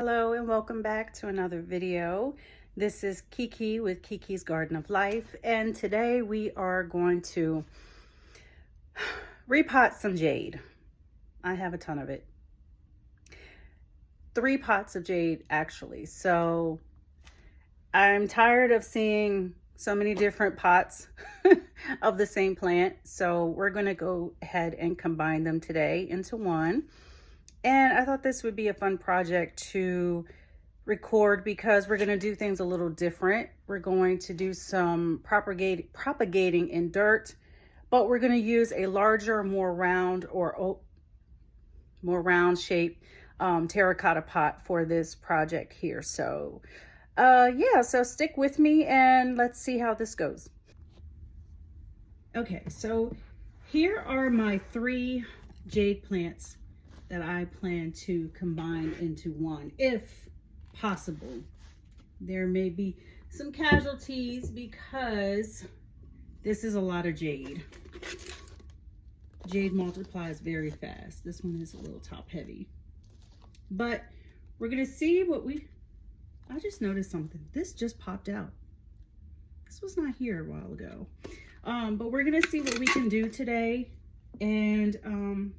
Hello and welcome back to another video. This is Kiki with Kiki's Garden of Life, and today we are going to repot some jade. I have a ton of it. 3 pots of jade actually. So I'm tired of seeing so many different pots of the same plant. So we're going to go ahead and combine them today into one. And I thought this would be a fun project to record because we're going to do things a little different. We're going to do some propagating in dirt, but we're going to use a larger, more round shaped terracotta pot for this project here. So yeah, so stick with me and let's see how this goes. Okay, so here are my 3 jade plants that I plan to combine into one, if possible. There may be some casualties because this is a lot of jade. Jade multiplies very fast. This one is a little top heavy. But we're gonna see what I just noticed something. This just popped out. This was not here a while ago. But we're gonna see what we can do today. And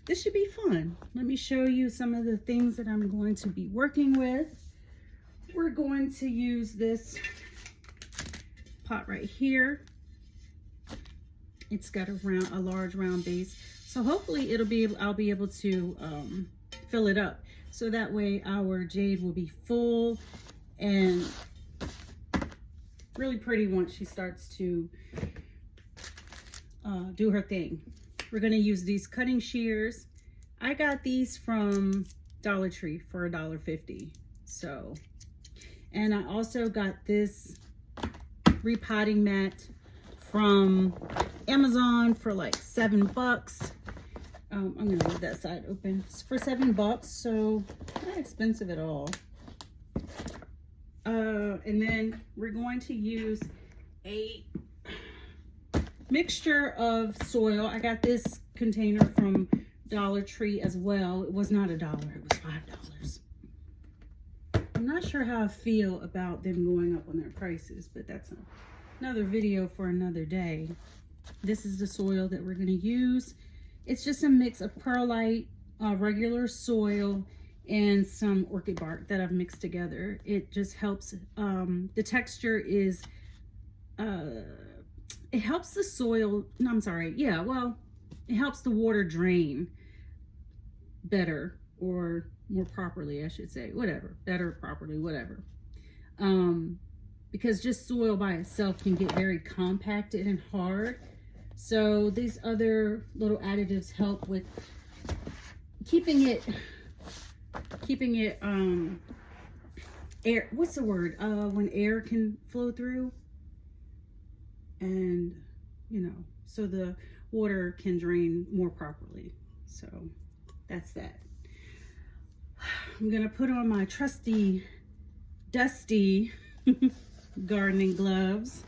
this should be fun. Let me show you some of the things that I'm going to be working with. We're going to use this pot right here. It's got a large round base. So hopefully I'll be able to fill it up. So that way our jade will be full and really pretty once she starts to do her thing. We're going to use these cutting shears. I got these from Dollar Tree for $1.50. So, and I also got this repotting mat from Amazon for like $7. I'm going to leave that side open. It's for $7, so not expensive at all. And then we're going to use a mixture of soil. I got this container from Dollar Tree as well. It was not $1, it was $5. I'm not sure how I feel about them going up on their prices, but that's another video for another day. This is the soil that we're going to use. It's just a mix of perlite, regular soil, and some orchid bark that I've mixed together. It just helps. The texture is it helps the soil, no, I'm sorry, yeah, well, it helps the water drain better, or more properly, I should say, whatever, better, properly, whatever. Because just soil by itself can get very compacted and hard. So these other little additives help with keeping it air, what's the word, when air can flow through, and you know, so the water can drain more properly. So that's that. I'm gonna put on my trusty dusty gardening gloves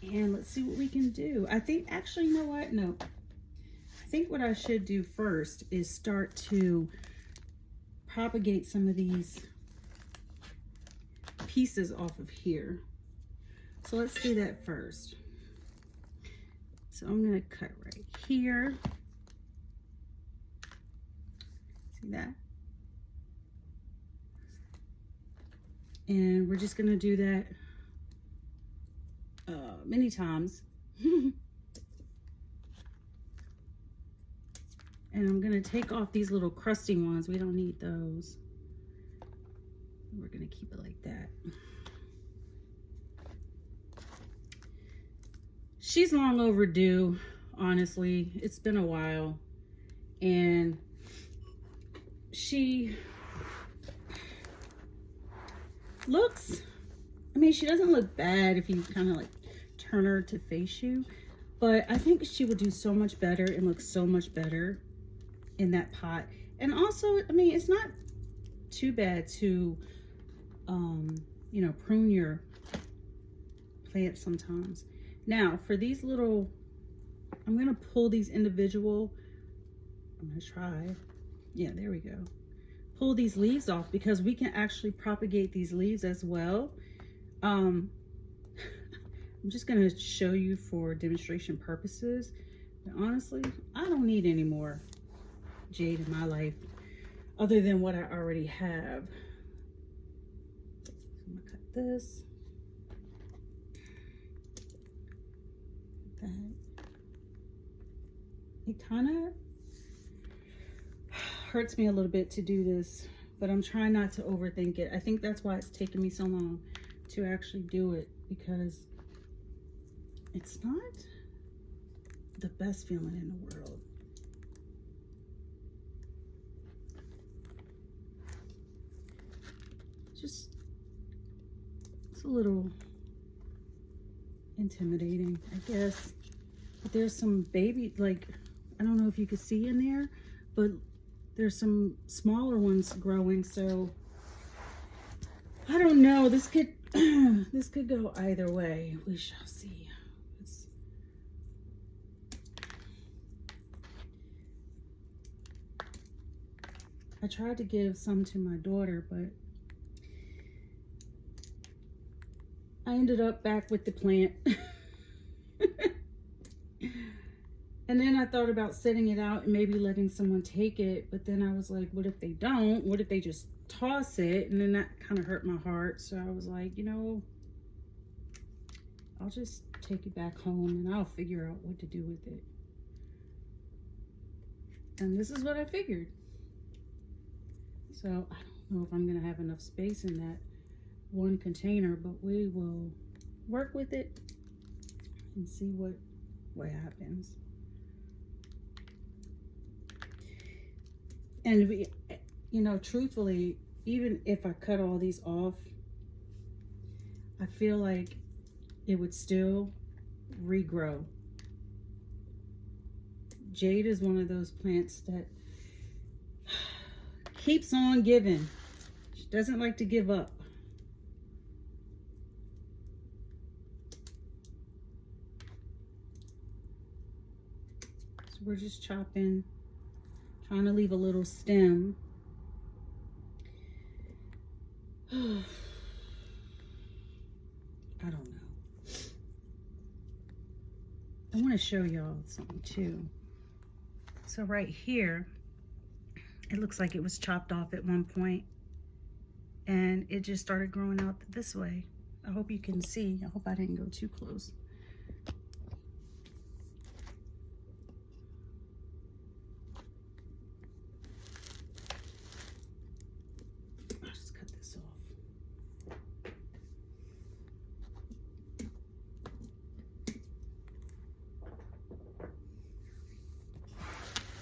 and let's see what we can do. I think, actually, you know what, no, I think what I should do first is start to propagate some of these pieces off of here. So let's do that first. So I'm going to cut right here. See that? And we're just going to do that many times. And I'm going to take off these little crusty ones. We don't need those. We're going to keep it like that. She's long overdue, honestly. It's been a while, and she looks, I mean, she doesn't look bad if you kind of like turn her to face you, but I think she would do so much better and look so much better in that pot. And also, I mean, it's not too bad to, you know, prune your plants sometimes. Now for these little, I'm going to pull these individual, I'm going to try. Yeah, there we go. pull these leaves off, because we can actually propagate these leaves as well. I'm just going to show you for demonstration purposes. But honestly, I don't need any more jade in my life other than what I already have. So I'm going to cut this. That. It kind of hurts me a little bit to do this, but I'm trying not to overthink it. I think that's why it's taken me so long to actually do it, because it's not the best feeling in the world. Just, it's a little intimidating, I guess. But there's some baby, like, I don't know if you can see in there, but there's some smaller ones growing, so I don't know. This could this could go either way. We shall see. I tried to give some to my daughter, but I ended up back with the plant. And then I thought about setting it out and maybe letting someone take it, but then I was like, what if they don't? What if they just toss it? And then that kind of hurt my heart. So I was like, you know, I'll just take it back home and I'll figure out what to do with it. And this is what I figured. So I don't know if I'm gonna have enough space in that one container, but we will work with it and see what happens. And we, you know, truthfully, even if I cut all these off, I feel like it would still regrow. Jade is one of those plants that keeps on giving. She doesn't like to give up. So we're just chopping, trying to leave a little stem. I don't know. I want to show y'all something too. So right here, it looks like it was chopped off at one point and it just started growing out this way. I hope you can see. I hope I didn't go too close. I'll just cut this off.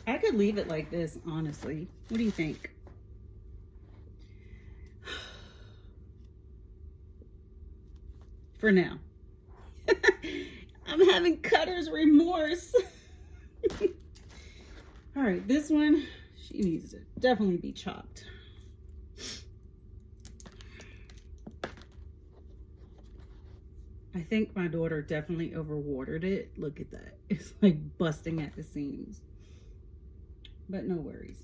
I could leave it like this, honestly. What do you think? For now. I'm having cutter's remorse. All right, this one, she needs to definitely be chopped. I think my daughter definitely overwatered it. Look at that. It's like busting at the seams. But no worries.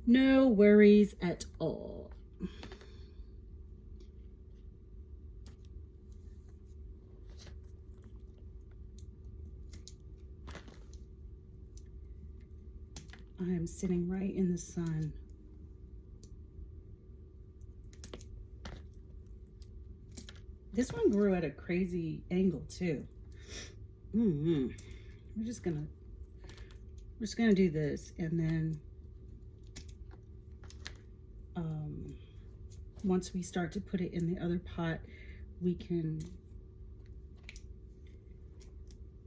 No worries at all. I am sitting right in the sun. This one grew at a crazy angle too. We're just gonna do this, and then once we start to put it in the other pot, we can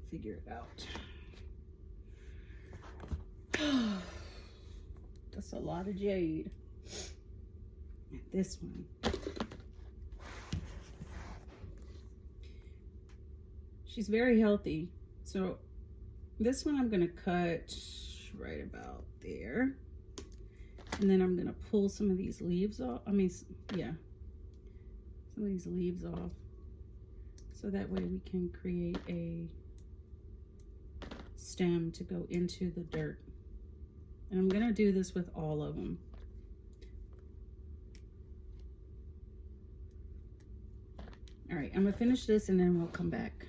figure it out. That's a lot of jade. This one. She's very healthy. So this one I'm gonna cut right about there. And then I'm gonna pull some of these leaves off. Yeah, some of these leaves off. So that way we can create a stem to go into the dirt. And I'm gonna do this with all of them. All right, I'm gonna finish this and then we'll come back.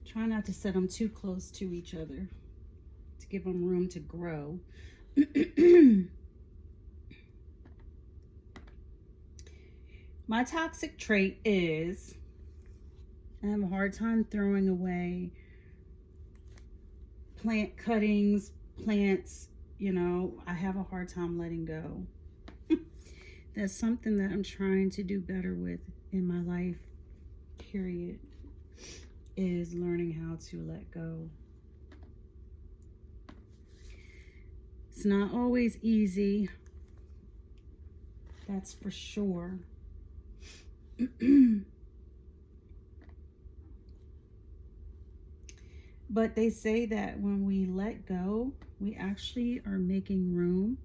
Try not to set them too close to each other to give them room to grow. My toxic trait is I have a hard time throwing away plant cuttings, plants, you know, I have a hard time letting go. That's something that I'm trying to do better with in my life, period, is learning how to let go. It's not always easy, that's for sure. But they say that when we let go, we actually are making room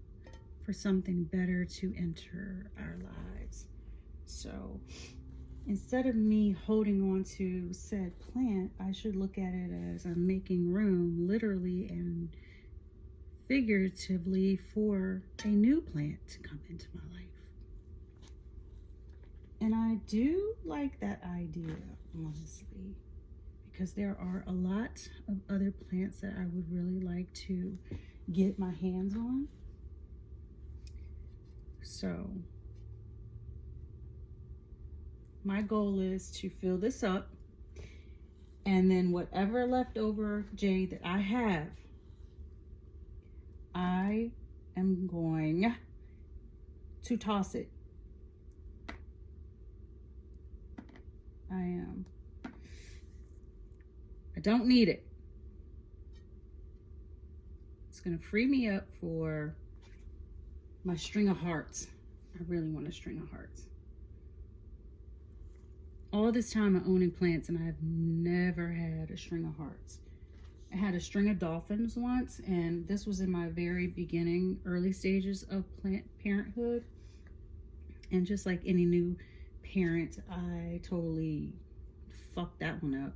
for something better to enter our lives. So instead of me holding on to said plant, I should look at it as I'm making room, literally and figuratively, for a new plant to come into my life. And I do like that idea, honestly, because there are a lot of other plants that I would really like to get my hands on. So my goal is to fill this up, and then whatever leftover jade that I have, I am going to toss it. I am. I don't need it. It's going to free me up for my string of hearts. I really want a string of hearts. All this time I'm owning plants and I have never had a string of hearts. I had a string of dolphins once, and this was in my very beginning, early stages of plant parenthood. And just like any new parent, I totally fucked that one up.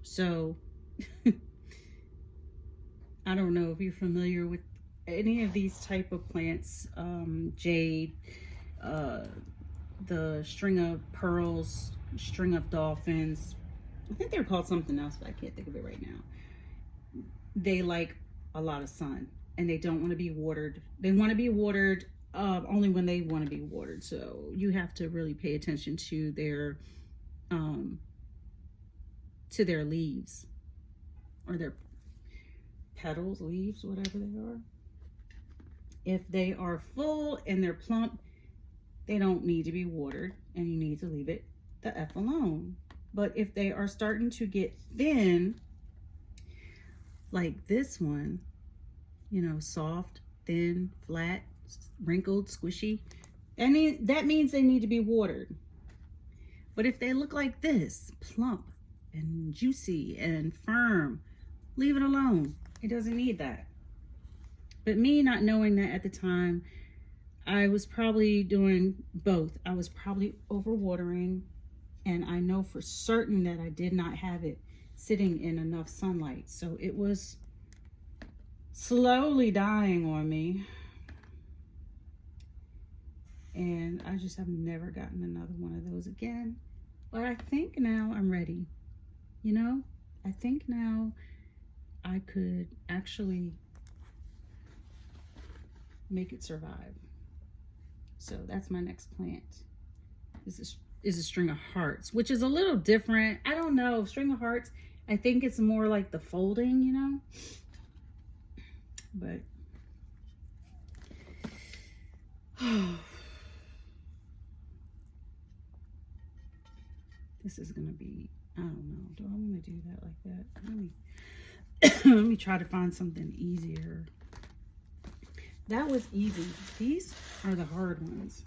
So I don't know if you're familiar with any of these type of plants, jade, the string of pearls, string of dolphins. I think they're called something else, but I can't think of it right now. They like a lot of sun, and they don't want to be watered. They want to be watered only when they want to be watered. So you have to really pay attention to their leaves, or their petals, leaves, whatever they are. If they are full and they're plump, they don't need to be watered, and you need to leave it the F alone. But if they are starting to get thin, like this one, you know, soft, thin, flat, wrinkled, squishy, that means they need to be watered. But if they look like this, plump and juicy and firm, leave it alone. It doesn't need that. But me not knowing that at the time, I was probably doing both. I was probably overwatering, and I know for certain that I did not have it sitting in enough sunlight. So it was slowly dying on me. And I just have never gotten another one of those again. But I think now I'm ready. You know, I think now I could actually make it survive. So that's my next plant. This is a string of hearts, which is a little different. I don't know, string of hearts, I think it's more like the folding, you know. But this is gonna be, I don't know, do I want to do that like that? Let me try to find something easier. That was easy. These are the hard ones.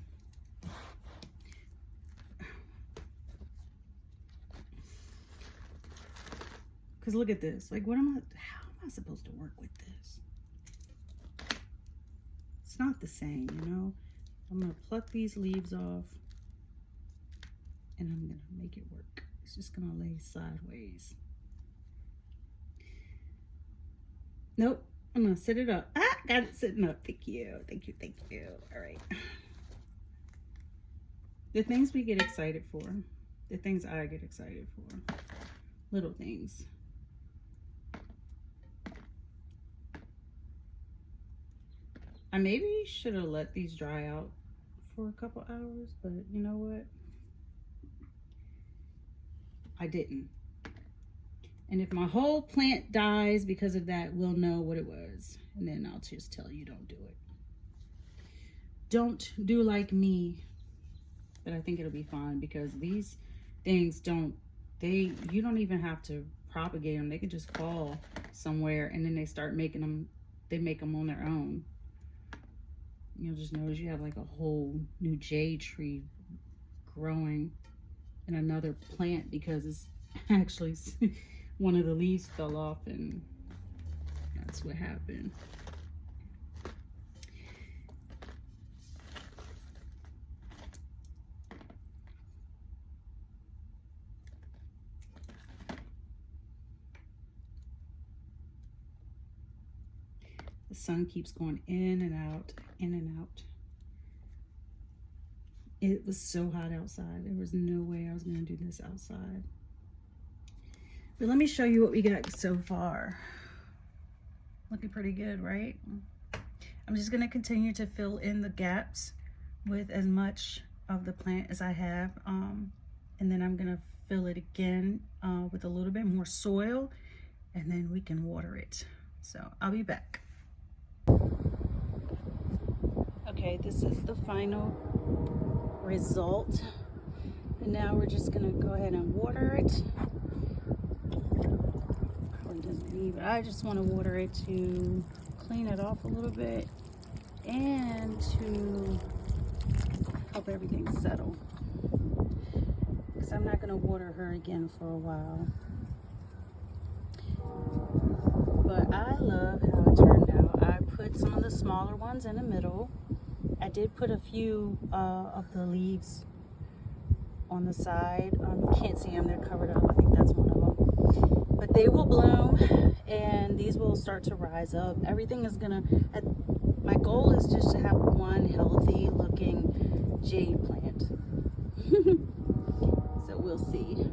Because look at this. Like, how am I supposed to work with this? It's not the same, you know? I'm going to pluck these leaves off, and I'm going to make it work. It's just going to lay sideways. Nope. I'm gonna sit it up. Ah, got it sitting up. Thank you. Thank you. Thank you. All right. The things we get excited for. The things I get excited for. Little things. I maybe should have let these dry out for a couple hours, but you know what? I didn't. And if my whole plant dies because of that, we'll know what it was. And then I'll just tell you, don't do it. Don't do like me. But I think it'll be fine because these things you don't even have to propagate them. They can just fall somewhere and then they start making them, they make them on their own. You'll just notice you have like a whole new jade tree growing in another plant because it's actually one of the leaves fell off and that's what happened. The sun keeps going in and out, in and out. It was so hot outside. There was no way I was going to do this outside. But let me show you what we got so far. Looking pretty good, right? I'm just going to continue to fill in the gaps with as much of the plant as I have. And then I'm going to fill it again with a little bit more soil. And then we can water it. So I'll be back. Okay, this is the final result. And now we're just gonna go ahead and water it. Probably doesn't need, but I just want to water it to clean it off a little bit and to help everything settle. Because I'm not gonna water her again for a while. But I love how it turned out. I put some of the smaller ones in the middle. I did put a few of the leaves on the side. You can't see them, they're covered up. I think that's one of them. But they will bloom and these will start to rise up. Everything is gonna, my goal is just to have one healthy looking jade plant. So we'll see.